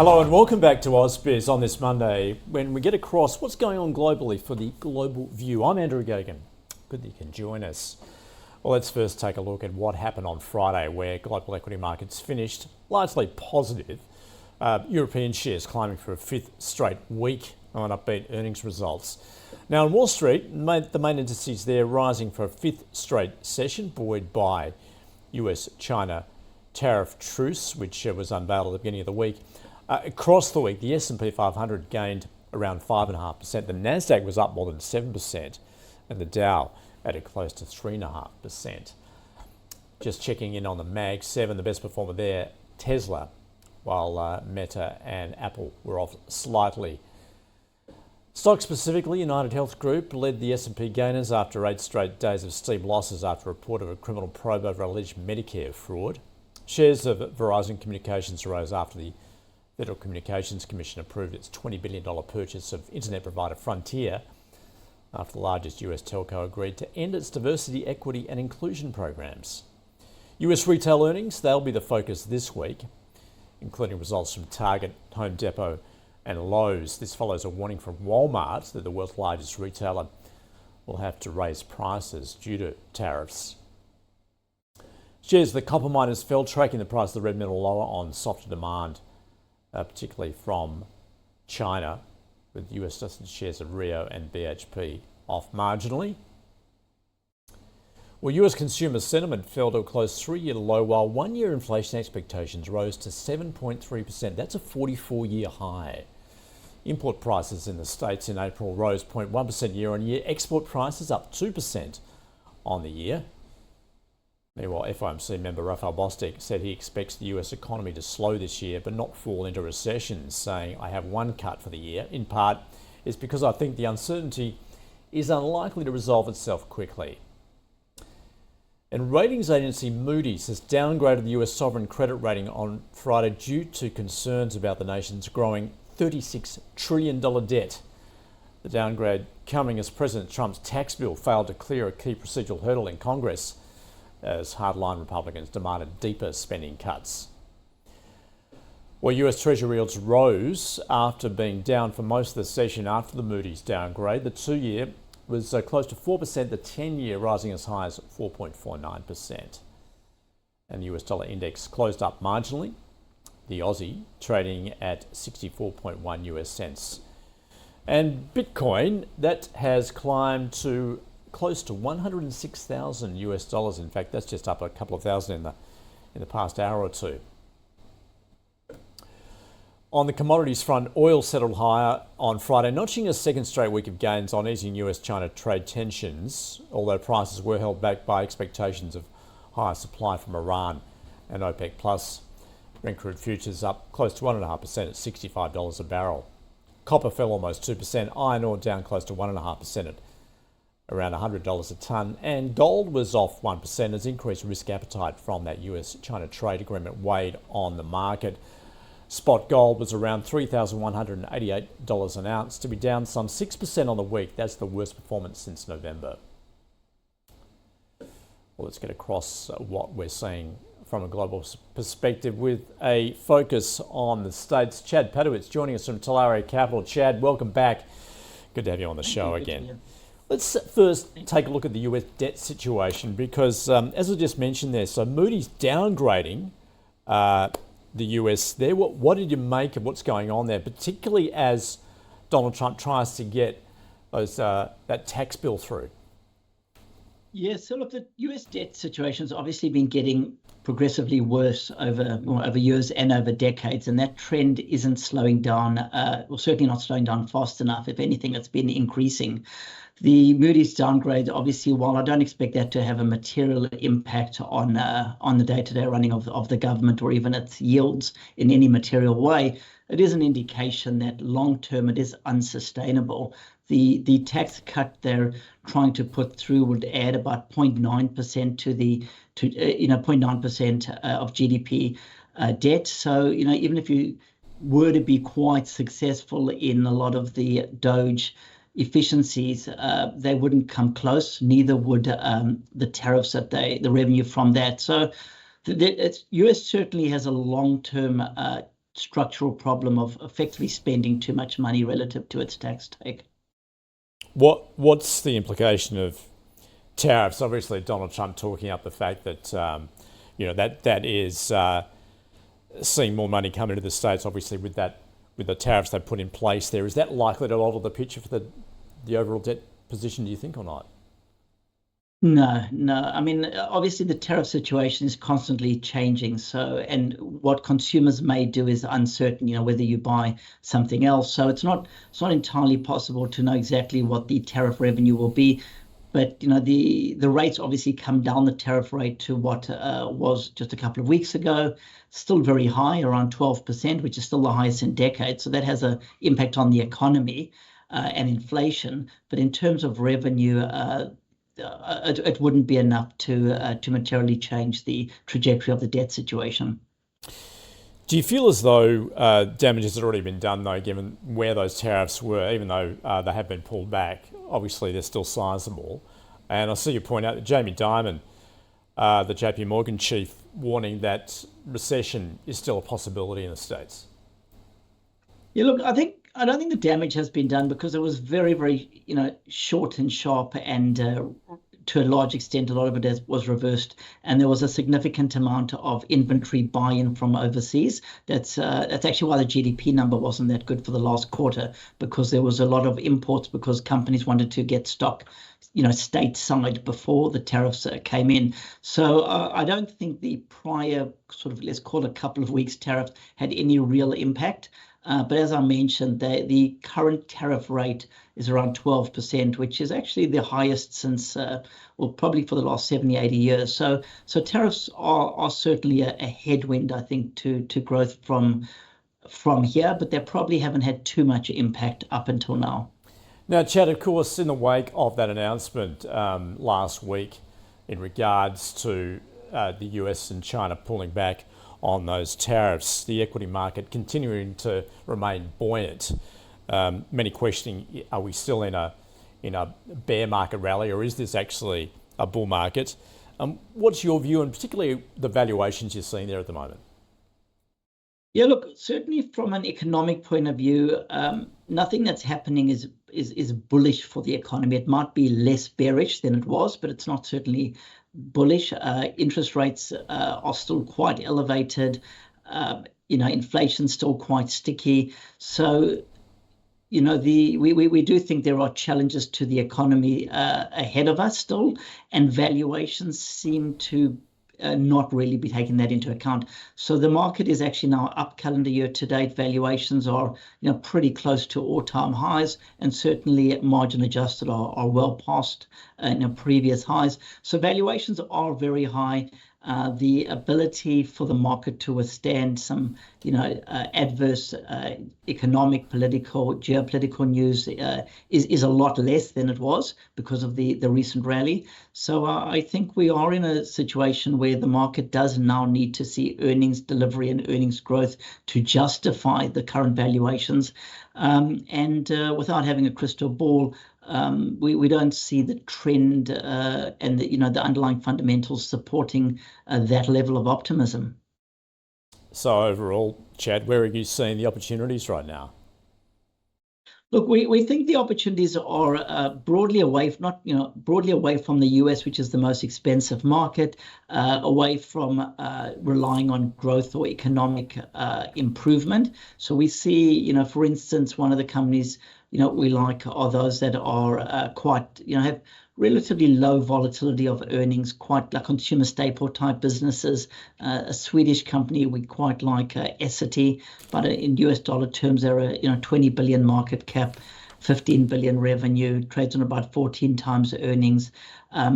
Hello and welcome back to AusBiz on this Monday when we get across what's going on globally for the global view. I'm Andrew Gagan. Good that you can join us. Well, let's first take a look at what happened on Friday, where global equity markets finished largely positive. European shares climbing for a fifth straight week on upbeat earnings results. Now on Wall Street, the main indices there rising for a fifth straight session, buoyed by US-China tariff truce, which was unveiled at the beginning of the week. Across the week, the S&P 500 gained around 5.5%. The Nasdaq was up more than 7%, and the Dow added close to 3.5%. Just checking in on the Mag 7, the best performer there, Tesla, while Meta and Apple were off slightly. Stock specifically, United Health Group led the S&P gainers after 8 straight days of steep losses after a report of a criminal probe over alleged Medicare fraud. Shares of Verizon Communications rose after the Federal Communications Commission approved its $20 billion purchase of internet provider Frontier after the largest US telco agreed to end its diversity, equity and inclusion programs. US retail earnings, they'll be the focus this week, including results from Target, Home Depot and Lowe's. This follows a warning from Walmart that the world's largest retailer will have to raise prices due to tariffs. Shares of the copper miners fell, tracking the price of the red metal lower on softer demand, particularly from China, with US listed shares of Rio and BHP off marginally. Well, US consumer sentiment fell to a close 3-year low, while 1-year inflation expectations rose to 7.3%. That's a 44-year high. Import prices in the States in April rose 0.1% year on year. Export prices up 2% on the year. Meanwhile, FOMC member Raphael Bostic said he expects the US economy to slow this year but not fall into recession, saying, "I have one cut for the year. In part, it's because I think the uncertainty is unlikely to resolve itself quickly." And ratings agency Moody's has downgraded the US sovereign credit rating on Friday due to concerns about the nation's growing $36 trillion debt. The downgrade coming as President Trump's tax bill failed to clear a key procedural hurdle in Congress, as hardline Republicans demanded deeper spending cuts. Well, US Treasury yields rose after being down for most of the session after the Moody's downgrade. The 2-year was close to 4%, the 10-year rising as high as 4.49%. And the US dollar index closed up marginally, the Aussie trading at 64.1 US cents. And Bitcoin, that has climbed to close to 106,000 US dollars. In fact, that's just up a couple of thousand in the past hour or two. On the commodities front, oil settled higher on Friday, notching a second straight week of gains on easing US-China trade tensions, although prices were held back by expectations of higher supply from Iran and OPEC+. Brent crude futures up close to 1.5% at $65 a barrel. Copper fell almost 2%, iron ore down close to 1.5% at around $100 a tonne, and gold was off 1% as increased risk appetite from that US-China trade agreement weighed on the market. Spot gold was around $3,188 an ounce, to be down some 6% on the week. That's the worst performance since November. Well, let's get across what we're seeing from a global perspective with a focus on the States. Chad Padowitz joining us from Talaria Capital. Chad, welcome back. Good to have you on the show again. Let's first take a look at the US debt situation because, as I just mentioned there, so Moody's downgrading the US there. What did you make of what's going on there, particularly as Donald Trump tries to get those that tax bill through? Yeah, so look, the US debt situation has obviously been getting progressively worse over years and over decades, and that trend isn't slowing down, or certainly not slowing down fast enough. If anything, it's been increasing. The Moody's downgrade, obviously, while I don't expect that to have a material impact on the day-to-day running of the government or even its yields in any material way, it is an indication that long-term it is unsustainable. The tax cut they're trying to put through would add about 0.9% to 0.9% of GDP debt. So even if you were to be quite successful in a lot of the Doge efficiencies, they wouldn't come close. Neither would the tariffs the revenue from that. So the US certainly has a long-term structural problem of effectively spending too much money relative to its tax take. What's the implication of tariffs? Obviously, Donald Trump talking up the fact that that is seeing more money come into the States. Obviously, with the tariffs they put in place there, is that likely to alter the picture for the overall debt position? Do you think, or not? No. I mean, obviously the tariff situation is constantly changing. So, and what consumers may do is uncertain, whether you buy something else. So it's not entirely possible to know exactly what the tariff revenue will be. But, the rates obviously come down the tariff rate to what was just a couple of weeks ago, still very high, around 12%, which is still the highest in decades. So that has an impact on the economy and inflation. But in terms of revenue, it wouldn't be enough to materially change the trajectory of the debt situation. Do you feel as though damage has already been done, though, given where those tariffs were, even though they have been pulled back? Obviously, they're still sizable. And I see you point out that Jamie Dimon, the JP Morgan chief, warning that recession is still a possibility in the States. Yeah, look, I don't think the damage has been done because it was very, very, short and sharp, and to a large extent, a lot of it was reversed, and there was a significant amount of inventory buy-in from overseas. That's actually why the GDP number wasn't that good for the last quarter, because there was a lot of imports because companies wanted to get stock, stateside before the tariffs came in. So I don't think the prior sort of, let's call it a couple of weeks tariffs had any real impact. But as I mentioned, the current tariff rate is around 12%, which is actually the highest since, probably for the last 70, 80 years. So tariffs are certainly a headwind, I think, to growth from here, but they probably haven't had too much impact up until now. Now, Chad, of course, in the wake of that announcement last week in regards to the US and China pulling back on those tariffs, the equity market continuing to remain buoyant. Many questioning, are we still in a bear market rally, or is this actually a bull market? What's your view, and particularly the valuations you're seeing there at the moment? Yeah, look, certainly from an economic point of view, nothing that's happening is bullish for the economy. It might be less bearish than it was, but it's not certainly bullish. Interest rates are still quite elevated. Inflation's still quite sticky. So, we do think there are challenges to the economy ahead of us still, and valuations seem to not really be taking that into account. So the market is actually now up calendar year to date. Valuations are pretty close to all-time highs, and certainly margin adjusted are well past previous highs. So valuations are very high. The ability for the market to withstand some adverse economic, political, geopolitical news is a lot less than it was because of the recent rally. So I think we are in a situation where the market does now need to see earnings delivery and earnings growth to justify the current valuations. And without having a crystal ball, we don't see the trend and the underlying fundamentals supporting that level of optimism. So overall, Chad, where are you seeing the opportunities right now? Look, we think the opportunities are broadly away, broadly away from the US, which is the most expensive market, away from relying on growth or economic improvement. So we see, for instance, one of the companies we like are those that are quite, have relatively low volatility of earnings, quite like consumer staple type businesses. A Swedish company we quite like, ESSITY, but in US dollar terms, they're a 20 billion market cap, 15 billion revenue, trades on about 14 times earnings.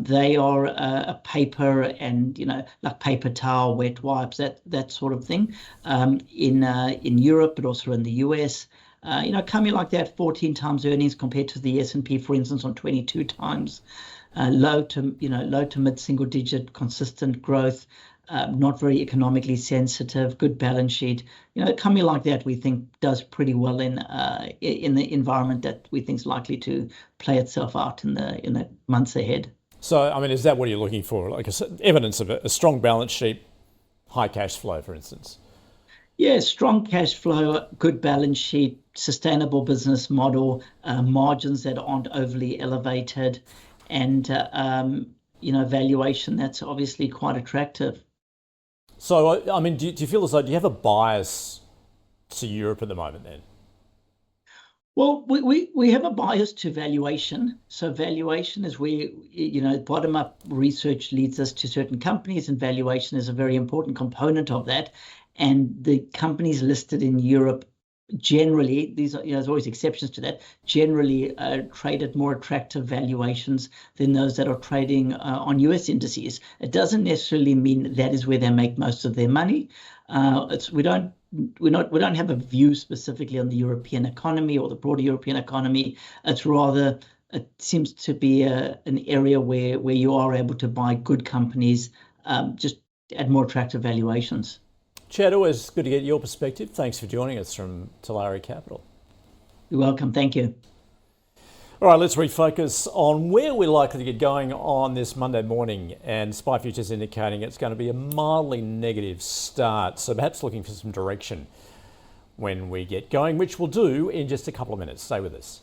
They are a paper and like paper towel, wet wipes, that sort of thing, in Europe, but also in the US. Coming like that, 14 times earnings compared to the S&P, for instance, on 22 times, low to mid single digit consistent growth, not very economically sensitive, good balance sheet. Coming like that, we think does pretty well in the environment that we think is likely to play itself out in the months ahead. So, I mean, is that what you're looking for? Like evidence of a strong balance sheet, high cash flow, for instance? Yeah, strong cash flow, good balance sheet, sustainable business model, margins that aren't overly elevated, and valuation that's obviously quite attractive. So, I mean, do you feel as though, do you have a bias to Europe at the moment then? Well, we have a bias to valuation. So valuation is where, bottom-up research leads us to certain companies, and valuation is a very important component of that. And the companies listed in Europe generally, these are, there's always exceptions to that, generally trade at more attractive valuations than those that are trading on US indices. It doesn't necessarily mean that is where they make most of their money. We don't have a view specifically on the European economy or the broader European economy. It's rather, it seems to be an area where you are able to buy good companies just at more attractive valuations. Chad, always good to get your perspective. Thanks for joining us from Talaria Capital. You're welcome. Thank you. All right, let's refocus on where we're likely to get going on this Monday morning. And SPY Futures indicating it's going to be a mildly negative start. So perhaps looking for some direction when we get going, which we'll do in just a couple of minutes. Stay with us.